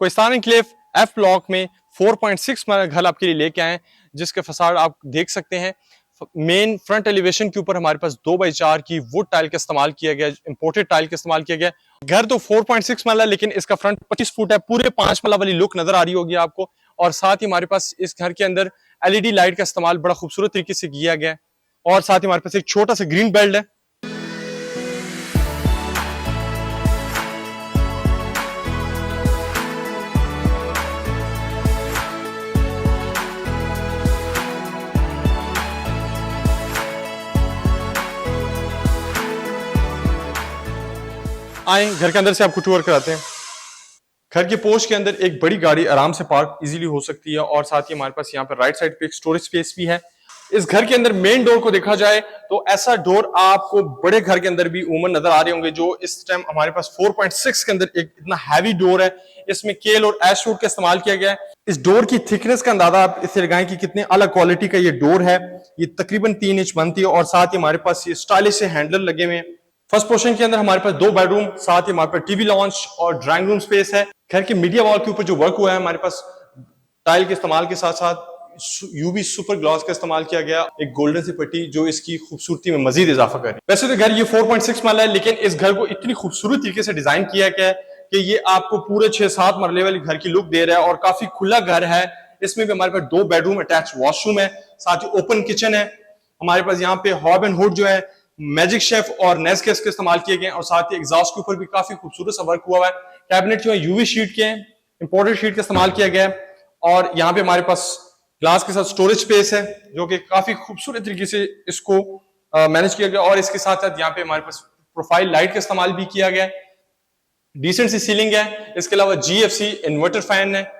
Kohistan enclave F block में 4.6 घर आपके लिए लेके आए, जिसके फसाड आप देख सकते हैं। मेन फ्रंट एलिवेशन के ऊपर हमारे पास 2x4 की वुड टाइल का इस्तेमाल किया गया, इंपोर्टेड टाइल का इस्तेमाल किया गया। घर तो 4.6 मरला है, लेकिन इसका फ्रंट 25 फुट है। पूरे 5 मरला वाली लुक नजर आ रही होगी आपको। और साथ ही हमारे पास इस घर के अंदर एलईडी लाइट का इस्तेमाल बड़ा खूबसूरत तरीके से किया गया है। और साथ ही हमारे पास एक छोटा सा ग्रीन बेल्ट है। आए घर के अंदर से आपको टूर कराते हैं। घर के पोर्च के अंदर एक बड़ी गाड़ी आराम से पार्क इजीली हो सकती है। और साथ ही हमारे पास यहाँ पर राइट साइड पे एक स्टोरेज स्पेस भी है। इस घर के अंदर मेन डोर को देखा जाए तो ऐसा डोर आपको बड़े घर के अंदर भी उमन नजर आ रहे होंगे, जो इस टाइम हमारे पास 4.6 के अंदर एक इतना हैवी डोर है। इसमें केल और एश वुड का इस्तेमाल किया गया है। इस डोर की थिकनेस का अंदाजा आप इससे लगाएं कि कितने अलग क्वालिटी का ये डोर है। ये तकरीबन 3 इंच बनती है। और साथ ही हमारे पास ये स्टाइलिश से हैंडल लगे हुए हैं। फर्स्ट पोर्शन के अंदर हमारे पास 2 बेडरूम, साथ ही हमारे पास टीवी लॉन्च और ड्राइंग रूम स्पेस है। घर के मीडिया वॉल के ऊपर जो वर्क हुआ है, हमारे पास टाइल के इस्तेमाल के साथ साथ यूवी सुपर ग्लास का इस्तेमाल किया गया, एक गोल्डन सी पट्टी जो इसकी खूबसूरती में मजीद इजाफा कर रही है। वैसे तो घर ये 4.6 मरला है, लेकिन इस घर को इतनी खूबसूरत तरीके से डिजाइन किया गया है कि ये आपको पूरे 6-7 मरले वाली घर की लुक दे रहा है। और काफी खुला घर है। इसमें भी हमारे पास 2 बेडरूम, अटैच वॉशरूम है, साथ ही ओपन किचन है। हमारे पास यहाँ पे हॉब एंड हुड जो है मैजिक शेफ और नेस्केस के इस्तेमाल किए गए। और साथ ही एग्जॉस्ट के ऊपर भी काफी खूबसूरत सा वर्क हुआ है। कैबिनेट जो है यूवी शीट के इंपोर्टेड शीट का इस्तेमाल किया गया है। और यहाँ पे हमारे पास ग्लास के साथ स्टोरेज स्पेस है, जो कि काफी खूबसूरत तरीके से इसको मैनेज किया गया। और इसके साथ साथ यहाँ पे हमारे पास प्रोफाइल लाइट का इस्तेमाल भी किया गया है। डिसेंट सी सीलिंग है। इसके अलावा जीएफसी इन्वर्टर फैन है।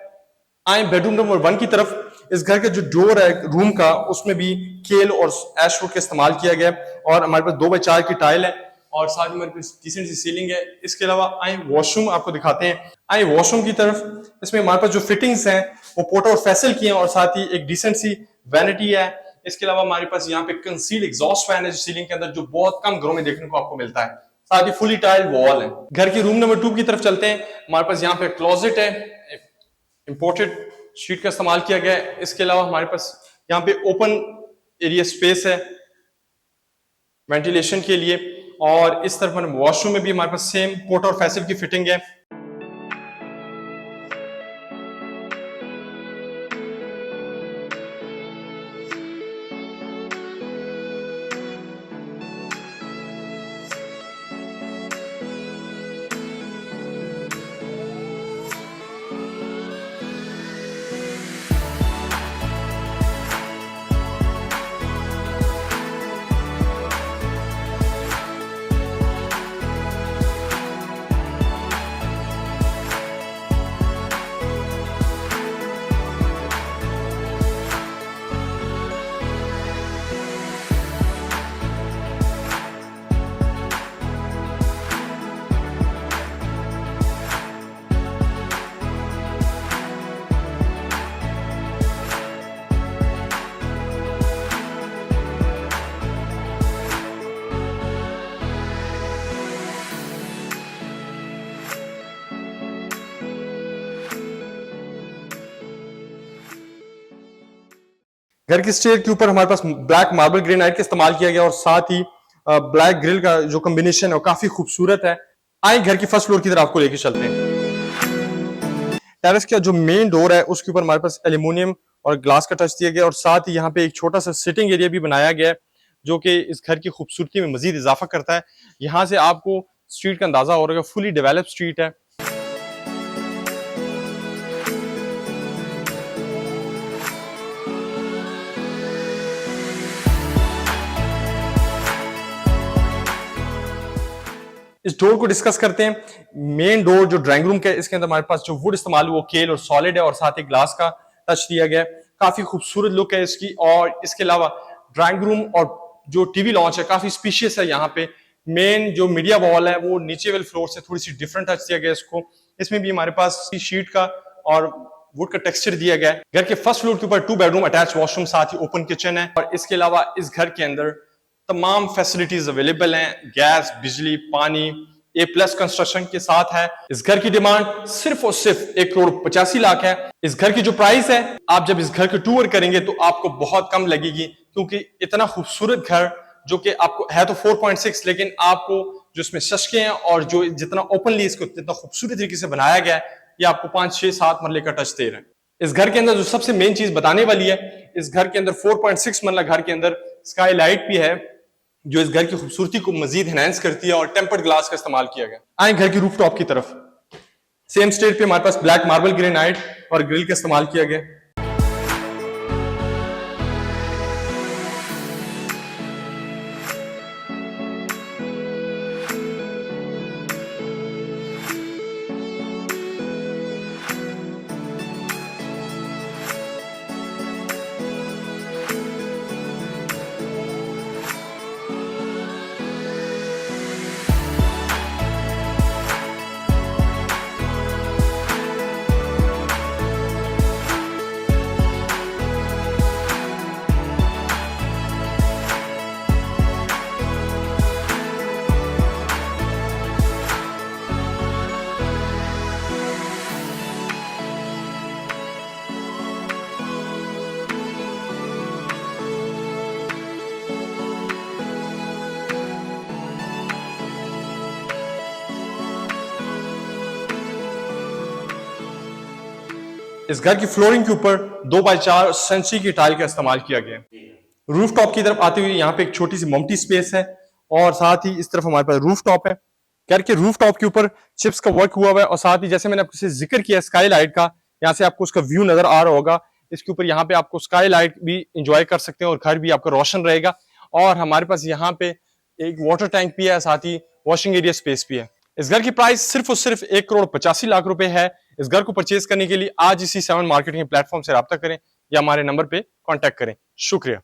आए बेडरूम नंबर 1 की तरफ। इस घर का जो डोर है रूम का, उसमें भी केल और एश वुड का इस्तेमाल किया गया। और हमारे पास 2x4 की टाइल है। और साथ ही हमारे पास डिसेंट सी सीलिंग है। इसके अलावा आए वॉशरूम आपको दिखाते हैं। आए वॉशरूम की तरफ। इसमें हमारे पास जो फिटिंग्स हैं वो पोर्टा और फैसल की हैं। और साथ ही एक डिसेंट सी वैनिटी है। इसके अलावा हमारे पास यहाँ पे कंसील्ड एग्जॉस्ट फैन है सीलिंग के अंदर, जो बहुत कम घरों में देखने को आपको मिलता है। साथ ही फुली टाइल वॉल है। घर की रूम नंबर 2 की तरफ चलते हैं। हमारे पास यहाँ पे क्लोजेट है, इंपोर्टेड शीट का इस्तेमाल किया गया है। इसके अलावा हमारे पास यहाँ पे ओपन एरिया स्पेस है वेंटिलेशन के लिए। और इस तरफ वॉशरूम में भी हमारे पास सेम पोर्टा और फैसल की फिटिंग है। घर की स्टेयर के ऊपर हमारे पास ब्लैक मार्बल ग्रेनाइट का इस्तेमाल किया गया। और साथ ही ब्लैक ग्रिल का जो कॉम्बिनेशन है वो काफी खूबसूरत है। आए घर की फर्स्ट फ्लोर की तरफ आपको लेके चलते हैं। टेरेस का जो मेन डोर है उसके ऊपर हमारे पास एल्यूमिनियम और ग्लास का टच दिया गया। और साथ ही यहाँ पे एक छोटा सा सिटिंग एरिया भी बनाया गया है, जो कि इस घर की खूबसूरती में मजीद इजाफा करता है। यहाँ से आपको स्ट्रीट का अंदाजा हो रहा है, फुली डेवलप स्ट्रीट है। इस डोर को डिस्कस करते हैं। मेन डोर जो ड्राइंग रूम का है, इसके अंदर हमारे पास जो वुड इस्तेमाल वो केल और सॉलिड है। और साथ ही ग्लास का टच दिया गया है। काफी खूबसूरत लुक है इसकी। और इसके अलावा ड्राइंग रूम और जो टीवी लॉन्च है काफी स्पीशियस है। यहाँ पे मेन जो मीडिया वॉल है वो नीचे वाले फ्लोर से थोड़ी सी डिफरेंट टच दिया गया इसको। इसमें भी हमारे पास शीट का और वुड का टेक्सचर दिया गया है। घर के फर्स्ट फ्लोर के ऊपर 2 बेडरूम, अटैच वॉशरूम, साथ ही ओपन किचन है। और इसके अलावा इस घर के अंदर तमाम फैसिलिटीज अवेलेबल हैं। गैस, बिजली, पानी, A+ कंस्ट्रक्शन के साथ है। इस घर की डिमांड सिर्फ और सिर्फ 1,85,00,000 है। इस घर की जो प्राइस है, आप जब इस घर की टूर करेंगे तो आपको बहुत कम लगेगी, क्योंकि इतना खूबसूरत घर जो कि आपको है तो 4.6, लेकिन आपको जो इसमें शशके हैं और जो जितना ओपनली इसको जितना खूबसूरत तरीके से बनाया गया है, ये आपको 5, 6, 7 मरले का टच दे रहा है। इस घर के अंदर जो सबसे मेन चीज बताने वाली है, इस घर के अंदर 4.6 मरला घर के अंदर स्काई लाइट भी है, जो इस घर की खूबसूरती को मजीद एनहांस करती है, और टेम्पर्ड ग्लास का इस्तेमाल किया गया। आए घर की रूफटॉप की तरफ। सेम स्टेट पे हमारे पास ब्लैक मार्बल ग्रेनाइट और ग्रिल का इस्तेमाल किया गया। इस घर की फ्लोरिंग के ऊपर 2x4 सेंचुरी की टाइल का इस्तेमाल किया गया। रूफ टॉप की तरफ आते हुए यहाँ पे एक छोटी सी मम्टी स्पेस है, और साथ ही इस तरफ हमारे पास रूफ टॉप है। घर के रूफ टॉप के ऊपर चिप्स का वर्क हुआ हुआ है, और साथ ही जैसे मैंने आपसे जिक्र किया स्काई लाइट का, यहाँ से आपको उसका व्यू नजर आ रहा होगा। इसके ऊपर यहाँ पे आपको स्काई लाइट भी इंजॉय कर सकते हैं और घर भी आपका रोशन रहेगा। और हमारे पास यहाँ पे एक वाटर टैंक भी है, साथ ही वॉशिंग एरिया स्पेस भी है। इस घर की प्राइस सिर्फ और सिर्फ 1,85,00,000 रुपए है। इस घर को परचेज करने के लिए आज इसी 7 मार्केटिंग प्लेटफॉर्म से राब्ता करें या हमारे नंबर पे कांटेक्ट करें। शुक्रिया।